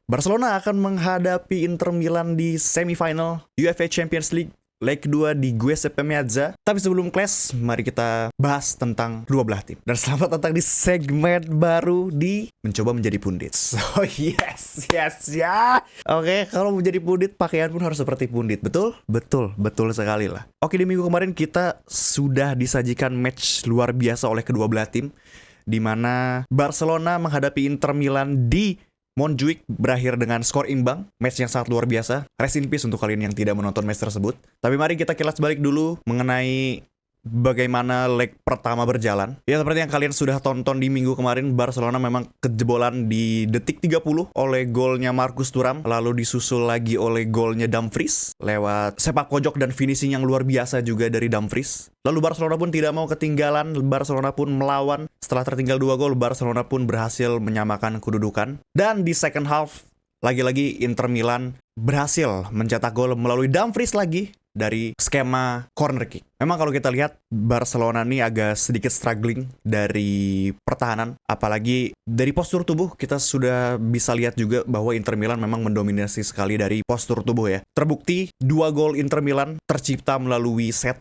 Barcelona akan menghadapi Inter Milan di semifinal UEFA Champions League leg kedua di Giuseppe Meazza. Tapi sebelum clash, mari kita bahas tentang dua belah tim. Dan selamat datang di segmen baru di Mencoba Menjadi Pundit. So yes ya. Oke, kalau menjadi pundit pakaian pun harus seperti pundit. Betul? Betul sekali lah. Oke, di minggu kemarin kita sudah disajikan match luar biasa oleh kedua belah tim, di mana Barcelona menghadapi Inter Milan di Montjuic berakhir dengan skor imbang, match yang sangat luar biasa. Rest in peace untuk kalian yang tidak menonton match tersebut. Tapi mari kita kilas balik dulu mengenai bagaimana leg pertama berjalan. Ya seperti yang kalian sudah tonton di minggu kemarin, Barcelona memang kejebolan di detik 30 oleh golnya Marcus Thuram, lalu disusul lagi oleh golnya Dumfries lewat sepak pojok dan finishing yang luar biasa juga dari Dumfries. Lalu Barcelona pun tidak mau ketinggalan, Barcelona pun melawan. Setelah tertinggal 2 gol, Barcelona pun berhasil menyamakan kedudukan. Dan di second half, lagi-lagi Inter Milan berhasil mencetak gol melalui Dumfries lagi dari skema corner kick. Memang kalau kita lihat Barcelona nih agak sedikit struggling dari pertahanan, apalagi dari postur tubuh kita sudah bisa lihat juga bahwa Inter Milan memang mendominasi sekali dari postur tubuh ya. Terbukti 2 gol Inter Milan tercipta melalui set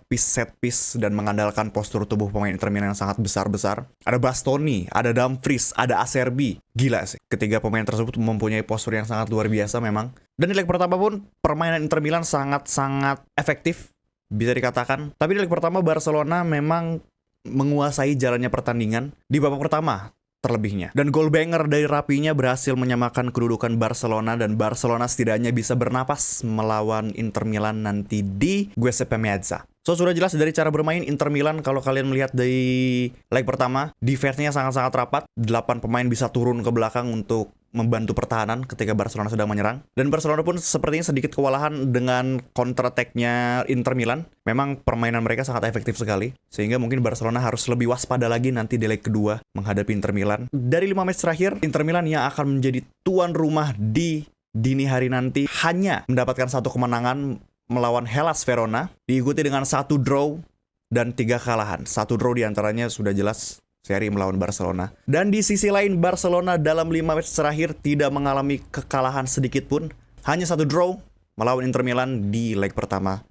piece dan mengandalkan postur tubuh pemain Inter Milan yang sangat besar-besar. Ada Bastoni, ada Dumfries, ada Acerbi. Gila sih, ketiga pemain tersebut mempunyai postur yang sangat luar biasa memang. Dan di leg pertama pun permainan Inter Milan sangat-sangat efektif, bisa dikatakan. Tapi di leg pertama Barcelona memang menguasai jalannya pertandingan di babak pertama terlebihnya. Dan gol banger dari Rapinya berhasil menyamakan kedudukan Barcelona, dan Barcelona setidaknya bisa bernapas melawan Inter Milan nanti di Giuseppe Meazza. So, sudah jelas dari cara bermain Inter Milan, kalau kalian melihat dari leg pertama, defense-nya sangat-sangat rapat. 8 pemain bisa turun ke belakang untuk membantu pertahanan ketika Barcelona sedang menyerang. Dan Barcelona pun sepertinya sedikit kewalahan dengan counter attack-nya Inter Milan. Memang permainan mereka sangat efektif sekali, sehingga mungkin Barcelona harus lebih waspada lagi nanti di leg kedua menghadapi Inter Milan. Dari 5 match terakhir, Inter Milan yang akan menjadi tuan rumah di dini hari nanti hanya mendapatkan 1 kemenangan melawan Hellas Verona, diikuti dengan 1 draw dan 3 kalahan. 1 draw diantaranya sudah jelas seri melawan Barcelona. Dan di sisi lain, Barcelona dalam 5 match terakhir tidak mengalami kekalahan sedikit pun. Hanya 1 draw melawan Inter Milan di leg pertama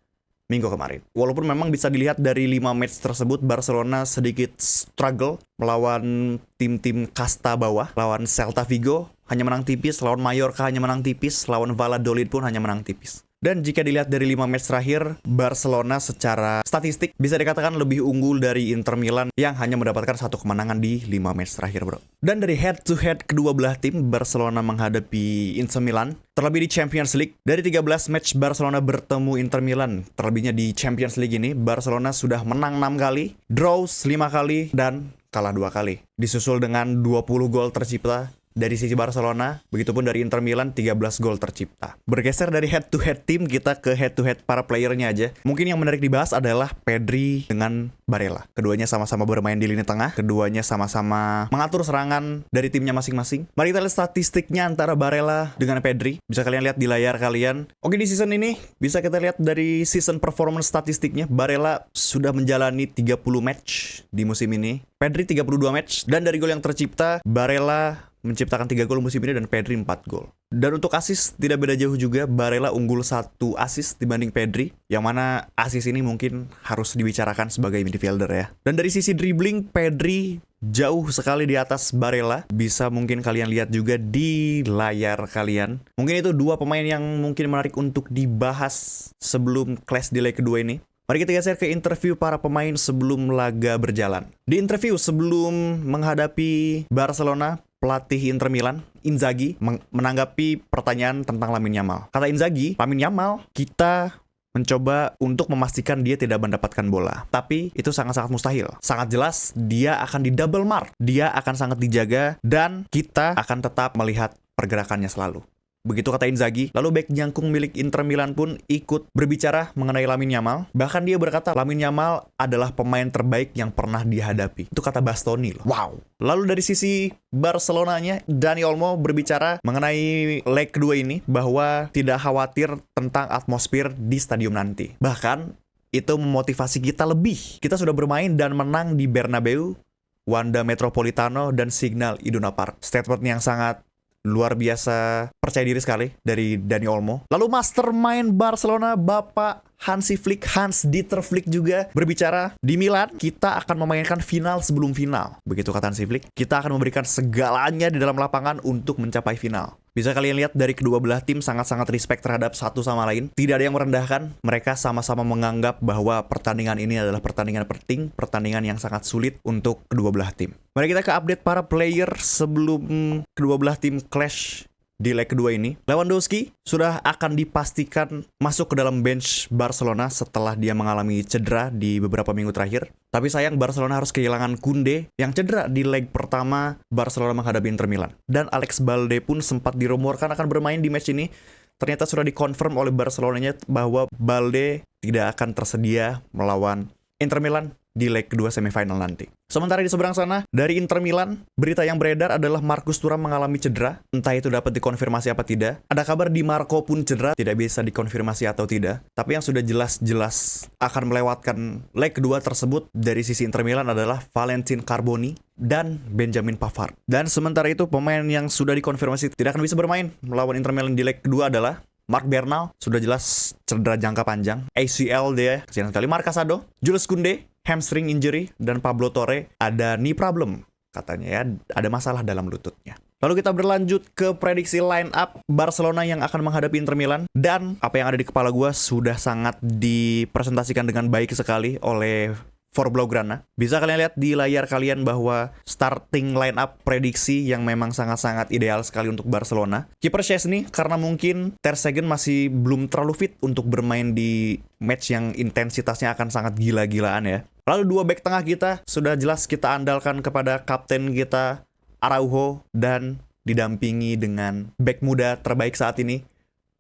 minggu kemarin. Walaupun memang bisa dilihat dari 5 match tersebut, Barcelona sedikit struggle melawan tim-tim kasta bawah. Lawan Celta Vigo hanya menang tipis, lawan Mallorca hanya menang tipis, lawan Valladolid pun hanya menang tipis. Dan jika dilihat dari 5 match terakhir, Barcelona secara statistik bisa dikatakan lebih unggul dari Inter Milan yang hanya mendapatkan 1 kemenangan di 5 match terakhir, bro. Dan dari head to head kedua belah tim, Barcelona menghadapi Inter Milan. Terlebih di Champions League, dari 13 match Barcelona bertemu Inter Milan, terlebihnya di Champions League ini, Barcelona sudah menang 6 kali, draw 5 kali, dan kalah 2 kali. Disusul dengan 20 gol tercipta dari sisi Barcelona, begitupun dari Inter Milan 13 gol tercipta. Bergeser dari head to head tim, kita ke head to head para playernya aja. Mungkin yang menarik dibahas adalah Pedri dengan Barella. Keduanya sama-sama bermain di lini tengah, keduanya sama-sama mengatur serangan dari timnya masing-masing. Mari kita lihat statistiknya antara Barella dengan Pedri. Bisa kalian lihat di layar kalian. Oke, di season ini bisa kita lihat dari season performance statistiknya, Barella sudah menjalani 30 match di musim ini, Pedri 32 match, dan dari gol yang tercipta, Barella menciptakan 3 gol musim ini dan Pedri 4 gol. Dan untuk assist tidak beda jauh juga, Barella unggul 1 assist dibanding Pedri, yang mana assist ini mungkin harus dibicarakan sebagai midfielder ya. Dan dari sisi dribbling, Pedri jauh sekali di atas Barella. Bisa mungkin kalian lihat juga di layar kalian. Mungkin itu 2 pemain yang mungkin menarik untuk dibahas sebelum clash di leg kedua ini. Mari kita geser ke interview para pemain sebelum laga berjalan. Di interview sebelum menghadapi Barcelona, pelatih Inter Milan, Inzaghi, menanggapi pertanyaan tentang Lamine Yamal. Kata Inzaghi, Lamine Yamal, kita mencoba untuk memastikan dia tidak mendapatkan bola. Tapi itu sangat-sangat mustahil. Sangat jelas, dia akan di double mark. Dia akan sangat dijaga, dan kita akan tetap melihat pergerakannya selalu. Begitu kata Inzaghi. Lalu bek jangkung milik Inter Milan pun ikut berbicara mengenai Lamine Yamal. Bahkan dia berkata Lamine Yamal adalah pemain terbaik yang pernah dihadapi. Itu kata Bastoni loh. Wow. Lalu dari sisi Barcelonanya, Dani Olmo berbicara mengenai leg kedua ini bahwa tidak khawatir tentang atmosfer di stadium nanti. Bahkan itu memotivasi kita lebih. Kita sudah bermain dan menang di Bernabeu, Wanda Metropolitano, dan Signal Iduna Park. Statement yang sangat luar biasa percaya diri sekali dari Dani Olmo. Lalu mastermind Barcelona, Bapak Hansi Flick, Hans-Dieter Flick juga berbicara, di Milan kita akan memainkan final sebelum final. Begitu kata Hansi Flick, kita akan memberikan segalanya di dalam lapangan untuk mencapai final. Bisa kalian lihat dari kedua belah tim sangat-sangat respect terhadap satu sama lain. Tidak ada yang merendahkan, mereka sama-sama menganggap bahwa pertandingan ini adalah pertandingan penting, pertandingan yang sangat sulit untuk kedua belah tim. Mari kita ke update para player sebelum kedua belah tim clash di leg kedua ini. Lewandowski sudah akan dipastikan masuk ke dalam bench Barcelona setelah dia mengalami cedera di beberapa minggu terakhir. Tapi sayang Barcelona harus kehilangan Koundé yang cedera di leg pertama Barcelona menghadapi Inter Milan. Dan Alex Balde pun sempat dirumorkan akan bermain di match ini. Ternyata sudah dikonfirm oleh Barcelonanya bahwa Balde tidak akan tersedia melawan Inter Milan di leg kedua semifinal nanti. Sementara di seberang sana, dari Inter Milan, berita yang beredar adalah Marcus Thuram mengalami cedera. Entah itu dapat dikonfirmasi apa tidak. Ada kabar Di Marco pun cedera, tidak bisa dikonfirmasi atau tidak. Tapi yang sudah jelas-jelas akan melewatkan leg kedua tersebut dari sisi Inter Milan adalah Valentin Carboni dan Benjamin Pavard. Dan sementara itu, pemain yang sudah dikonfirmasi tidak akan bisa bermain melawan Inter Milan di leg kedua adalah Marc Bernal, sudah jelas cedera jangka panjang, ACL dia, kesian sekali. Marc Casado, Jules Koundé, hamstring injury, dan Pablo Torre ada knee problem, katanya ya, ada masalah dalam lututnya. Lalu kita berlanjut ke prediksi line up Barcelona yang akan menghadapi Inter Milan. Dan apa yang ada di kepala gue sudah sangat dipresentasikan dengan baik sekali oleh For Blaugrana. Bisa kalian lihat di layar kalian bahwa starting line up prediksi yang memang sangat-sangat ideal sekali untuk Barcelona. Kiper Szczesny karena mungkin Ter Stegen masih belum terlalu fit untuk bermain di match yang intensitasnya akan sangat gila-gilaan ya. Lalu dua back tengah kita sudah jelas kita andalkan kepada kapten kita Araujo dan didampingi dengan back muda terbaik saat ini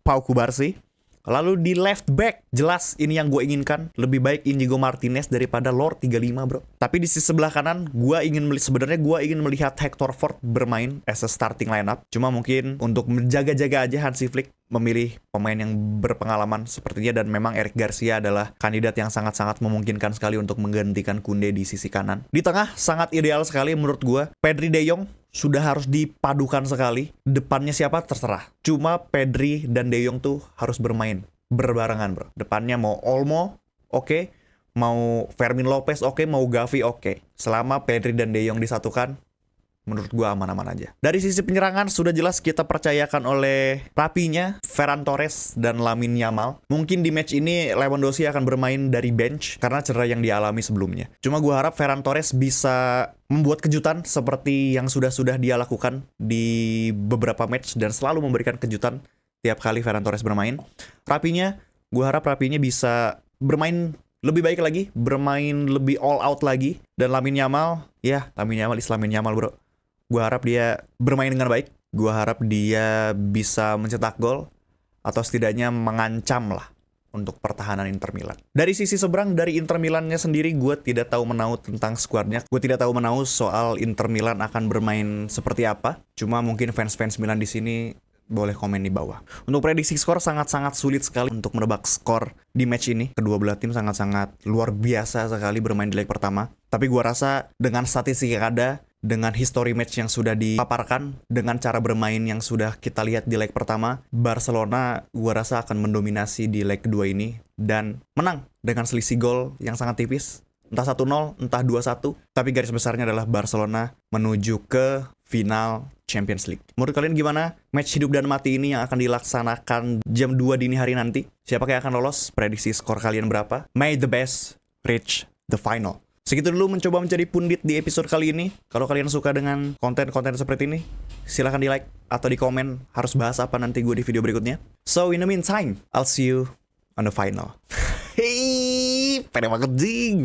Pau Cubarsí. Lalu di left back, jelas ini yang gue inginkan. Lebih baik Inigo Martinez daripada Lord 35 bro. Tapi di sisi sebelah kanan, sebenarnya gue ingin melihat Hector Ford bermain as a starting lineup. Cuma mungkin untuk menjaga-jaga aja Hansi Flick memilih pemain yang berpengalaman sepertinya. Dan memang Eric Garcia adalah kandidat yang sangat-sangat memungkinkan sekali untuk menggantikan Koundé di sisi kanan. Di tengah, sangat ideal sekali menurut gue Pedri De Jong sudah harus dipadukan sekali. Depannya siapa terserah. Cuma Pedri dan De Jong tuh harus bermain berbarengan bro. Depannya mau Olmo, oke. Mau Fermin Lopez, oke. Mau Gavi, oke. Selama Pedri dan De Jong disatukan, menurut gua aman-aman aja. Dari sisi penyerangan sudah jelas kita percayakan oleh Rapinya, Ferran Torres, dan Lamine Yamal. Mungkin di match ini Lewandowski akan bermain dari bench karena cedera yang dialami sebelumnya. Cuma gua harap Ferran Torres bisa membuat kejutan seperti yang sudah dia lakukan di beberapa match dan selalu memberikan kejutan tiap kali Ferran Torres bermain. Rapinya, gua harap Rapinya bisa bermain lebih baik lagi, bermain lebih all out lagi. Dan Lamine Yamal, ya Lamine Yamal bro. Gue harap dia bermain dengan baik. Gue harap dia bisa mencetak gol atau setidaknya mengancam lah untuk pertahanan Inter Milan. Dari sisi seberang, dari Inter Milannya sendiri, gue tidak tahu menahu tentang skuadnya. Gue tidak tahu menahu soal Inter Milan akan bermain seperti apa. Cuma mungkin fans-fans Milan di sini boleh komen di bawah. Untuk prediksi skor sangat-sangat sulit sekali untuk menebak skor di match ini. Kedua belah tim sangat-sangat luar biasa sekali bermain di leg pertama. Tapi gue rasa dengan statistik yang ada, dengan history match yang sudah dipaparkan, dengan cara bermain yang sudah kita lihat di leg pertama, Barcelona gue rasa akan mendominasi di leg kedua ini dan menang dengan selisih gol yang sangat tipis. Entah 1-0, entah 2-1. Tapi garis besarnya adalah Barcelona menuju ke final Champions League. Menurut kalian gimana match hidup dan mati ini yang akan dilaksanakan jam 2 dini hari nanti? Siapa yang akan lolos? Prediksi skor kalian berapa? May the best reach the final. Segitu dulu mencoba menjadi pundit di episode kali ini. Kalau kalian suka dengan konten-konten seperti ini, silahkan di like atau di komen harus bahas apa nanti gue di video berikutnya. So in the meantime, I'll see you on the final. Hey, pede banget jing.